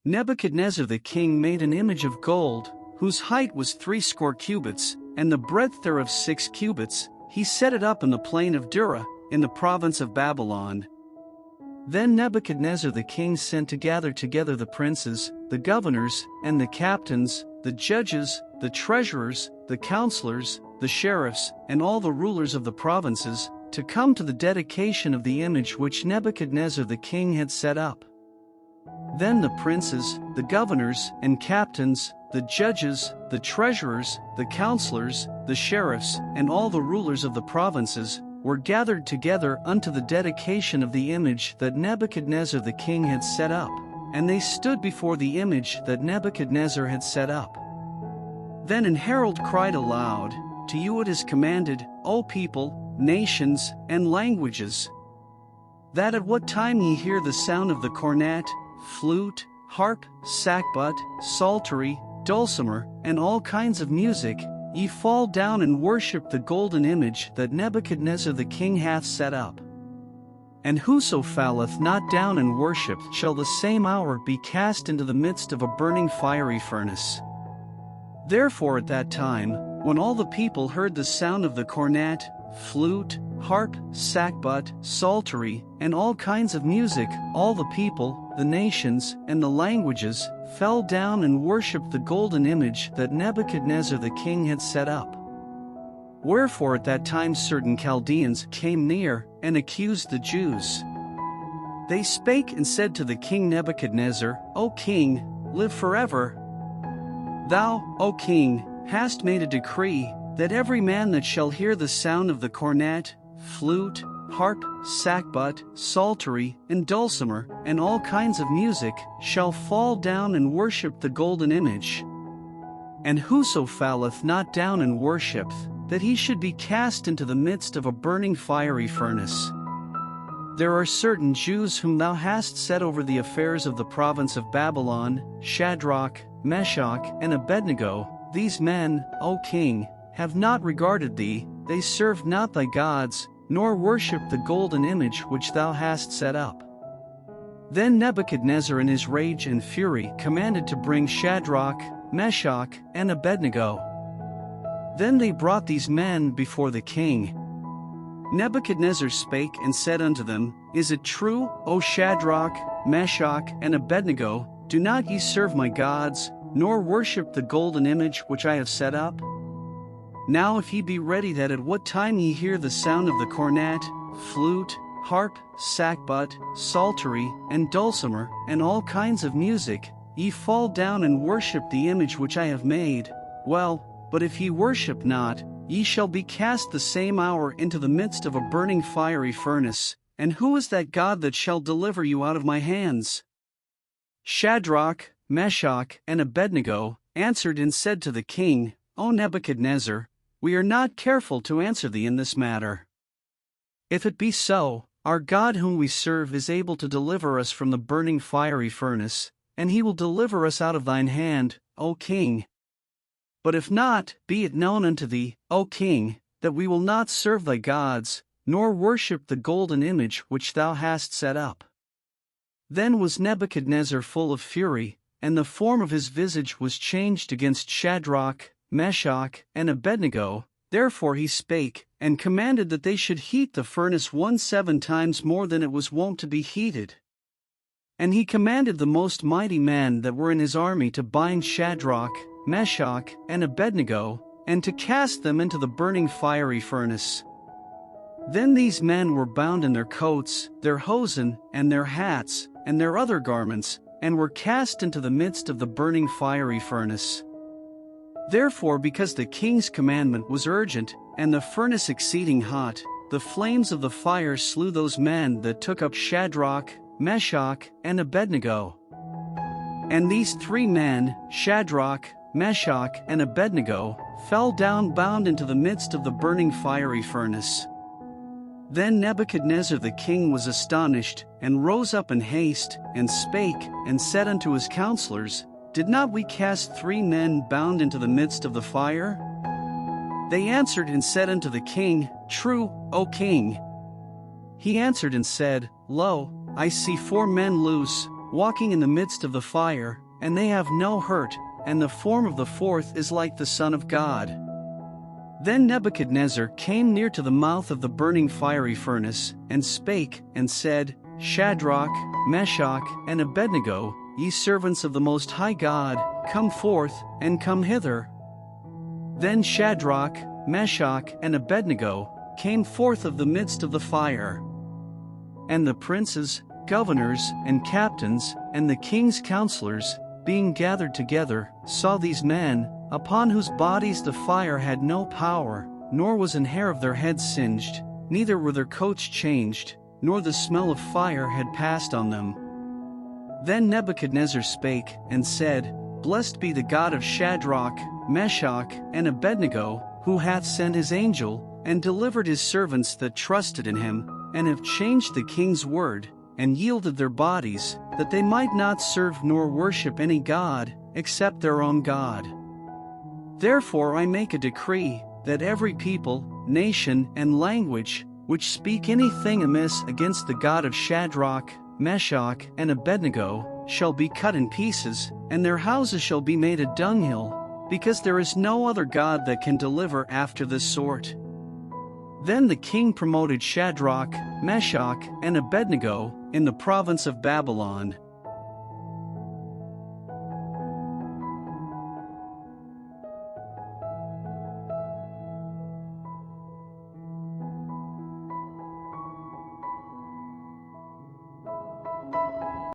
Nebuchadnezzar the king made an image of gold, whose height was 60 cubits, and the breadth thereof 6 cubits. He set it up in the plain of Dura, in the province of Babylon. Then Nebuchadnezzar the king sent to gather together the princes, the governors, and the captains, the judges, the treasurers, the counselors, the sheriffs, and all the rulers of the provinces, to come to the dedication of the image which Nebuchadnezzar the king had set up. Then the princes, the governors, and captains, the judges, the treasurers, the counselors, the sheriffs, and all the rulers of the provinces, were gathered together unto the dedication of the image that Nebuchadnezzar the king had set up, and they stood before the image that Nebuchadnezzar had set up. Then an herald cried aloud, To you it is commanded, O people, nations, and languages, that at what time ye hear the sound of the cornet, flute, harp, sackbut, psaltery, dulcimer, and all kinds of music, ye fall down and worship the golden image that Nebuchadnezzar the king hath set up. And whoso falleth not down and worshipeth shall the same hour be cast into the midst of a burning fiery furnace. Therefore at that time, when all the people heard the sound of the cornet, flute, harp, sackbut, psaltery, and all kinds of music, all the people, the nations, and the languages, fell down and worshipped the golden image that Nebuchadnezzar the king had set up. Wherefore at that time certain Chaldeans came near, and accused the Jews. They spake and said to the king Nebuchadnezzar, O king, live forever. Thou, O king, hast made a decree, that every man that shall hear the sound of the cornet, flute, harp, sackbut, psaltery, and dulcimer, and all kinds of music, shall fall down and worship the golden image. And whoso falleth not down and worshipeth, that he should be cast into the midst of a burning fiery furnace. There are certain Jews whom thou hast set over the affairs of the province of Babylon, Shadrach, Meshach, and Abednego. These men, O king, have not regarded thee, they serve not thy gods, nor worship the golden image which thou hast set up. Then Nebuchadnezzar in his rage and fury commanded to bring Shadrach, Meshach, and Abednego. Then they brought these men before the king. Nebuchadnezzar spake and said unto them, Is it true, O Shadrach, Meshach, and Abednego, do not ye serve my gods, nor worship the golden image which I have set up? Now if ye be ready that at what time ye hear the sound of the cornet, flute, harp, sackbut, psaltery, and dulcimer, and all kinds of music, ye fall down and worship the image which I have made, well, but if ye worship not, ye shall be cast the same hour into the midst of a burning fiery furnace. And who is that God that shall deliver you out of my hands? Shadrach, Meshach, and Abednego answered and said to the king, O Nebuchadnezzar, we are not careful to answer thee in this matter. If it be so, our God whom we serve is able to deliver us from the burning fiery furnace, and he will deliver us out of thine hand, O king. But if not, be it known unto thee, O king, that we will not serve thy gods, nor worship the golden image which thou hast set up. Then was Nebuchadnezzar full of fury, and the form of his visage was changed against Shadrach, Meshach, and Abednego. Therefore he spake, and commanded that they should heat the furnace 17 times more than it was wont to be heated. And he commanded the most mighty men that were in his army to bind Shadrach, Meshach, and Abednego, and to cast them into the burning fiery furnace. Then these men were bound in their coats, their hosen, and their hats, and their other garments, and were cast into the midst of the burning fiery furnace. Therefore, because the king's commandment was urgent, and the furnace exceeding hot, the flames of the fire slew those men that took up Shadrach, Meshach, and Abednego. And these 3 men, Shadrach, Meshach, and Abednego, fell down bound into the midst of the burning fiery furnace. Then Nebuchadnezzar the king was astonished, and rose up in haste, and spake, and said unto his counselors, Did not we cast 3 men bound into the midst of the fire? They answered and said unto the king, True, O king. He answered and said, Lo, I see 4 men loose, walking in the midst of the fire, and they have no hurt, and the form of the fourth is like the Son of God. Then Nebuchadnezzar came near to the mouth of the burning fiery furnace, and spake, and said, Shadrach, Meshach, and Abednego, ye servants of the Most High God, come forth, and come hither. Then Shadrach, Meshach, and Abednego came forth of the midst of the fire. And the princes, governors, and captains, and the king's counselors, being gathered together, saw these men, upon whose bodies the fire had no power, nor was an hair of their heads singed, neither were their coats changed, nor the smell of fire had passed on them. Then Nebuchadnezzar spake, and said, Blessed be the God of Shadrach, Meshach, and Abednego, who hath sent his angel, and delivered his servants that trusted in him, and have changed the king's word, and yielded their bodies, that they might not serve nor worship any god, except their own God. Therefore I make a decree, that every people, nation, and language, which speak anything amiss against the God of Shadrach, Meshach, and Abednego, shall be cut in pieces, and their houses shall be made a dunghill, because there is no other God that can deliver after this sort. Then the king promoted Shadrach, Meshach, and Abednego in the province of Babylon,